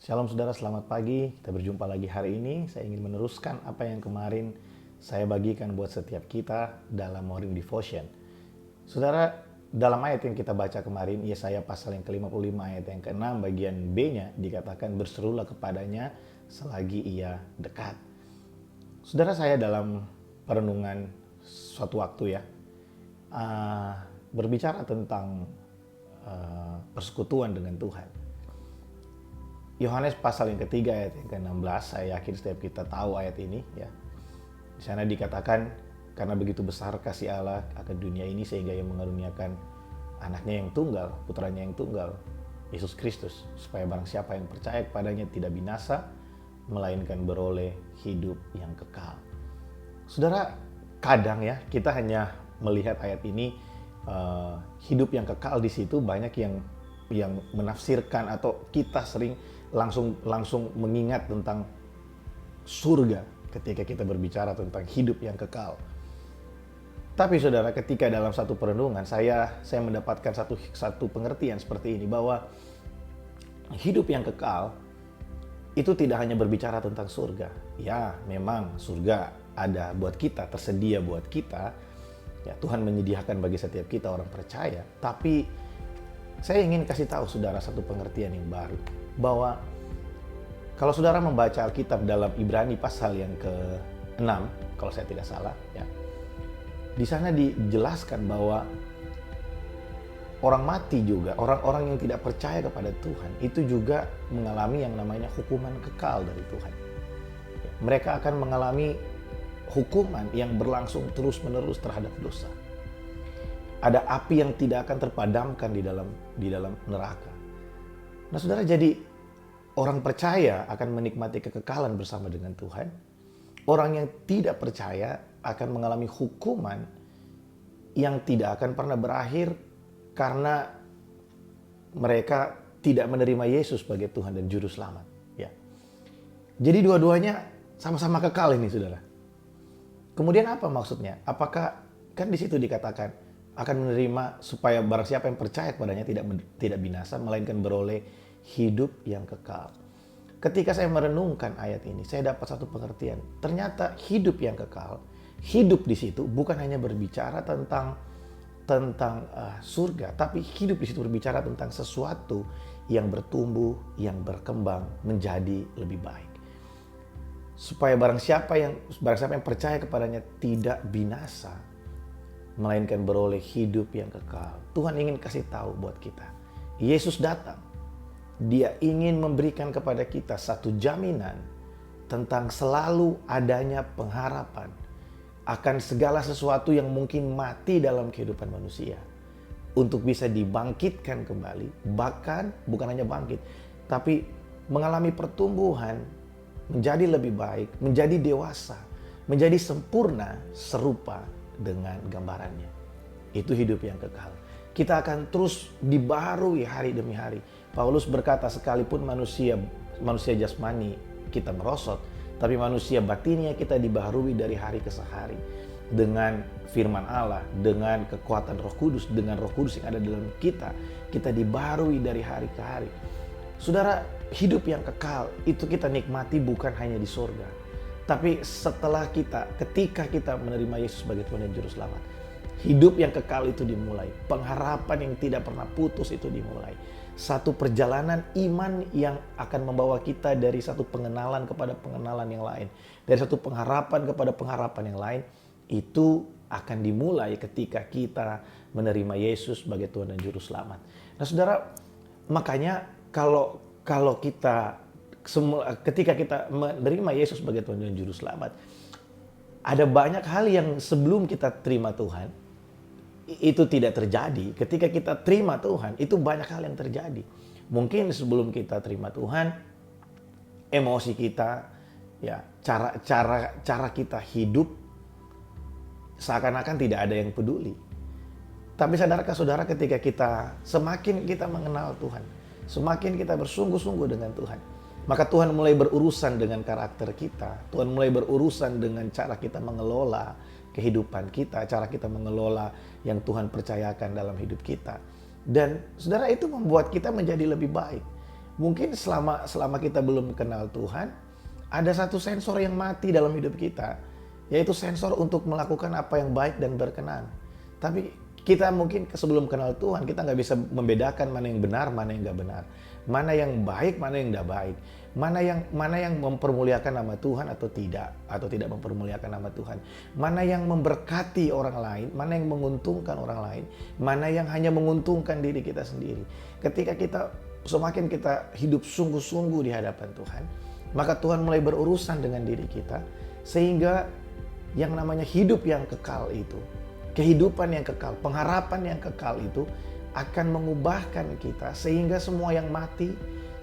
Shalom saudara, selamat pagi. Kita berjumpa lagi hari ini. Saya ingin meneruskan apa yang kemarin saya bagikan buat setiap kita dalam Morning Devotion. Saudara, dalam ayat yang kita baca kemarin, Yesaya pasal yang ke-55 ayat yang ke-6 bagian B-nya dikatakan berserulah kepadanya selagi ia dekat. Saudara, saya dalam perenungan suatu waktu berbicara tentang persekutuan dengan Tuhan. Yohanes pasal yang ketiga ayat yang ke-16, saya yakin setiap kita tahu ayat ini ya. Di sana dikatakan, karena begitu besar kasih Allah akan dunia ini sehingga ia mengaruniakan anaknya yang tunggal, putranya yang tunggal, Yesus Kristus, supaya barang siapa yang percaya kepadanya tidak binasa, melainkan beroleh hidup yang kekal. Saudara, kadang ya kita hanya melihat ayat ini, hidup yang kekal di situ banyak yang menafsirkan atau kita sering langsung mengingat tentang surga ketika kita berbicara tentang hidup yang kekal. Tapi saudara, ketika dalam satu perenungan saya mendapatkan satu pengertian seperti ini, bahwa hidup yang kekal itu tidak hanya berbicara tentang surga. Ya, memang surga ada buat kita, tersedia buat kita. Ya, Tuhan menyediakan bagi setiap kita orang percaya. Tapi saya ingin kasih tahu saudara satu pengertian yang baru, bahwa kalau saudara membaca Alkitab dalam Ibrani pasal yang ke-6, kalau saya tidak salah, ya, di sana dijelaskan bahwa orang mati juga, orang-orang yang tidak percaya kepada Tuhan, itu juga mengalami yang namanya hukuman kekal dari Tuhan. Mereka akan mengalami hukuman yang berlangsung terus-menerus terhadap dosa. Ada api yang tidak akan terpadamkan di dalam neraka. Nah, saudara, jadi orang percaya akan menikmati kekekalan bersama dengan Tuhan. Orang yang tidak percaya akan mengalami hukuman yang tidak akan pernah berakhir karena mereka tidak menerima Yesus sebagai Tuhan dan Juru Selamat. Ya. Jadi dua-duanya sama-sama kekal ini, saudara. Kemudian apa maksudnya? Apakah kan di situ dikatakan akan menerima supaya barang siapa yang percaya kepadanya tidak binasa, melainkan beroleh hidup yang kekal. Ketika saya merenungkan ayat ini, saya dapat satu pengertian. Ternyata hidup yang kekal, hidup di situ bukan hanya berbicara tentang surga, tapi hidup di situ berbicara tentang sesuatu yang bertumbuh, yang berkembang menjadi lebih baik. Supaya barang siapa yang percaya kepadanya tidak binasa, melainkan beroleh hidup yang kekal. Tuhan ingin kasih tahu buat kita, Yesus datang. Dia ingin memberikan kepada kita satu jaminan tentang selalu adanya pengharapan akan segala sesuatu yang mungkin mati dalam kehidupan manusia, untuk bisa dibangkitkan kembali. Bahkan bukan hanya bangkit, tapi mengalami pertumbuhan, menjadi lebih baik, menjadi dewasa, menjadi sempurna serupa dengan gambarannya. Itu hidup yang kekal. Kita akan terus dibarui hari demi hari. Paulus berkata, sekalipun manusia jasmani kita merosot, tapi manusia batinnya kita dibaharui dari hari ke hari. Dengan firman Allah, dengan kekuatan Roh Kudus, dengan Roh Kudus yang ada dalam kita, kita dibaharui dari hari ke hari. Saudara, hidup yang kekal itu kita nikmati bukan hanya di surga, tapi ketika kita menerima Yesus sebagai Tuhan dan Juru Selamat, hidup yang kekal itu dimulai. Pengharapan yang tidak pernah putus itu dimulai. Satu perjalanan iman yang akan membawa kita dari satu pengenalan kepada pengenalan yang lain, dari satu pengharapan kepada pengharapan yang lain, itu akan dimulai ketika kita menerima Yesus sebagai Tuhan dan Juru Selamat. Nah, saudara, makanya kalau ketika kita menerima Yesus sebagai Tuhan dan Juru Selamat, ada banyak hal yang sebelum kita terima Tuhan itu tidak terjadi. Ketika kita terima Tuhan, itu banyak hal yang terjadi. Mungkin sebelum kita terima Tuhan, emosi kita, ya, cara kita hidup seakan-akan tidak ada yang peduli. Tapi sadarkah saudara, ketika semakin kita mengenal Tuhan, semakin kita bersungguh-sungguh dengan Tuhan, maka Tuhan mulai berurusan dengan karakter kita. Tuhan mulai berurusan dengan cara kita mengelola kehidupan kita, cara kita mengelola yang Tuhan percayakan dalam hidup kita. Dan saudara, itu membuat kita menjadi lebih baik. Mungkin selama kita belum kenal Tuhan, ada satu sensor yang mati dalam hidup kita, yaitu sensor untuk melakukan apa yang baik dan berkenan. Tapi kita mungkin sebelum kenal Tuhan, kita nggak bisa membedakan mana yang benar, mana yang nggak benar. Mana yang baik, mana yang nggak baik. Mana yang mempermuliakan nama Tuhan atau tidak mempermuliakan nama Tuhan. Mana yang memberkati orang lain, mana yang menguntungkan orang lain, mana yang hanya menguntungkan diri kita sendiri. Ketika semakin kita hidup sungguh-sungguh di hadapan Tuhan, maka Tuhan mulai berurusan dengan diri kita, sehingga yang namanya hidup yang kekal itu, kehidupan yang kekal, pengharapan yang kekal itu akan mengubahkan kita, sehingga semua yang mati,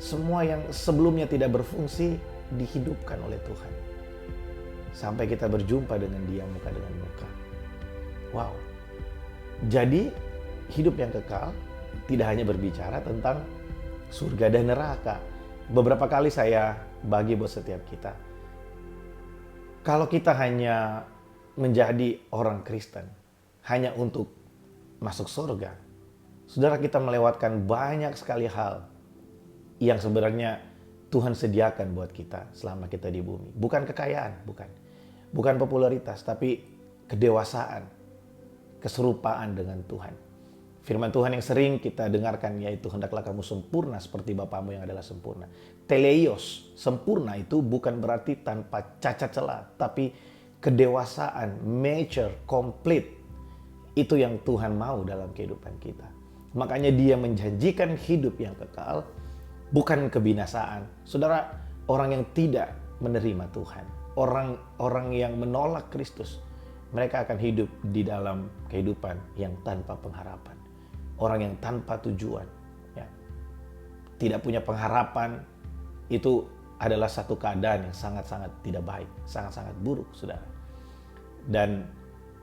semua yang sebelumnya tidak berfungsi dihidupkan oleh Tuhan. Sampai kita berjumpa dengan Dia muka dengan muka. Wow. Jadi hidup yang kekal tidak hanya berbicara tentang surga dan neraka. Beberapa kali saya bagi buat setiap kita. Kalau kita hanya menjadi orang Kristen hanya untuk masuk surga, saudara, kita melewatkan banyak sekali hal yang sebenarnya Tuhan sediakan buat kita selama kita di bumi. Bukan kekayaan, bukan popularitas, tapi kedewasaan, keserupaan dengan Tuhan. Firman Tuhan yang sering kita dengarkan yaitu, hendaklah kamu sempurna seperti Bapamu yang adalah sempurna. Teleios, sempurna itu bukan berarti tanpa cacat celah, tapi kedewasaan, mature, complete. Itu yang Tuhan mau dalam kehidupan kita. Makanya Dia menjanjikan hidup yang kekal, bukan kebinasaan. Saudara, orang yang tidak menerima Tuhan, orang yang menolak Kristus, mereka akan hidup di dalam kehidupan yang tanpa pengharapan. Orang yang tanpa tujuan, ya, tidak punya pengharapan, itu adalah satu keadaan yang sangat-sangat tidak baik, sangat-sangat buruk, saudara. Dan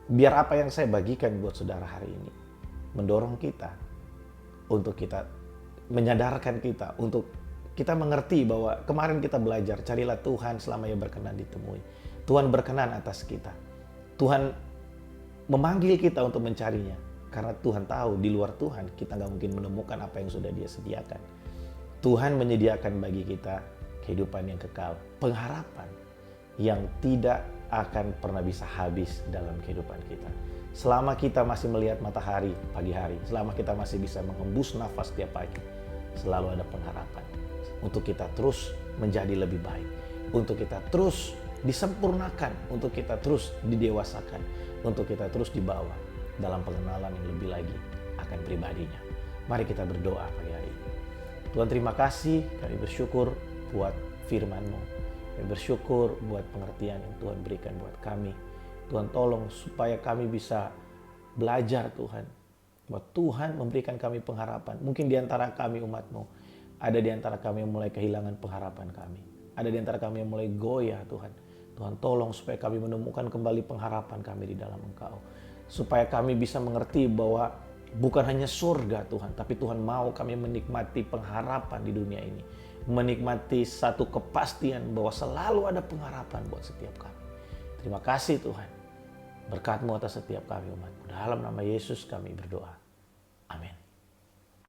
biar apa yang saya bagikan buat saudara hari ini mendorong kita untuk kita menyadarkan kita, untuk kita mengerti bahwa kemarin kita belajar, carilah Tuhan selama Ia berkenan ditemui. Tuhan berkenan atas kita. Tuhan memanggil kita untuk mencarinya. Karena Tuhan tahu di luar Tuhan kita nggak mungkin menemukan apa yang sudah Dia sediakan. Tuhan menyediakan bagi kita kehidupan yang kekal, pengharapan yang tidak akan pernah bisa habis dalam kehidupan kita. Selama kita masih melihat matahari pagi hari, selama kita masih bisa menghembus nafas setiap pagi, selalu ada pengharapan untuk kita terus menjadi lebih baik, untuk kita terus disempurnakan, untuk kita terus didewasakan, untuk kita terus dibawa dalam pengenalan yang lebih lagi akan pribadinya. Mari kita berdoa pagi hari ini. Tuhan, terima kasih, kami bersyukur buat firman-Mu. Kami bersyukur buat pengertian yang Tuhan berikan buat kami. Tuhan, tolong supaya kami bisa belajar, Tuhan, bahwa Tuhan memberikan kami pengharapan. Mungkin di antara kami umat-Mu, ada di antara kami yang mulai kehilangan pengharapan kami. Ada di antara kami yang mulai goyah, Tuhan. Tuhan, tolong supaya kami menemukan kembali pengharapan kami di dalam Engkau. Supaya kami bisa mengerti bahwa bukan hanya surga, Tuhan, tapi Tuhan mau kami menikmati pengharapan di dunia ini. Menikmati satu kepastian bahwa selalu ada pengharapan buat setiap kami. Terima kasih Tuhan. Berkat-Mu atas setiap kami umat-Mu. Dalam nama Yesus kami berdoa.